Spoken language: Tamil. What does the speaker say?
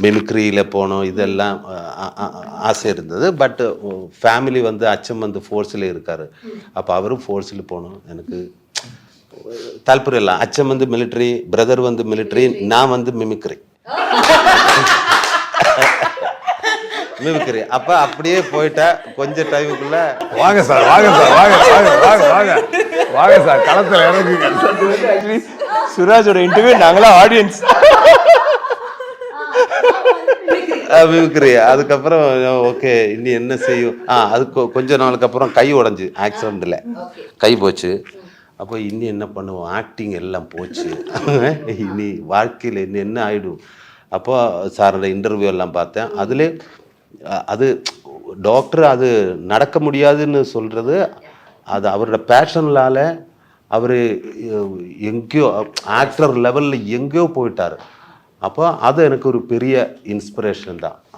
மிமிக்ரியில் போகணும் இதெல்லாம் ஆசை இருந்தது. பட் ஃபேமிலி வந்து அச்சம் வந்து ஃபோர்ஸில் இருக்கார். அப்போ அவரும் ஃபோர்ஸில் போகணும் எனக்கு தால்பரியம் இல்லை. அச்சம் வந்து மிலிட்ரி, பிரதர் வந்து மிலிட்ரி, நான் வந்து மிமிக்ரி. மிமிக்ரி அப்போ அப்படியே போயிட்டா கொஞ்சம் டைமுக்குள்ள வாங்க சார் வாங்க சார் வாங்க வாங்க வாங்க வாங்க வாங்க சார் களத்தில் இறங்குங்க. ஆக்சுவலி சுராஜோட இன்டர்வியூ நாங்களாம் ஆடியன்ஸ். மிமிக்ரி. அதுக்கப்புறம் ஓகே இனி என்ன செய்யும், அது கொஞ்ச நாளுக்கு அப்புறம் கை உடஞ்சி ஆக்சிடெண்ட்டில் கை போச்சு. அப்போ இனி என்ன பண்ணுவோம், ஆக்டிங் எல்லாம் போச்சு, இனி வாழ்க்கையில் இன்னும் என்ன ஆகிடும். அப்போ சாரோட இன்டர்வியூ எல்லாம் பார்த்தேன். அதிலே அது டாக்டர் அது நடக்க முடியாதுன்னு சொல்கிறது அது அவரோட பேஷன்லால் அவர் எங்கேயோ ஆக்டர் லெவலில் எங்கேயோ போயிட்டார். அப்போ அது எனக்கு ஒரு பெரிய இன்ஸ்பிரேஷன் தான்.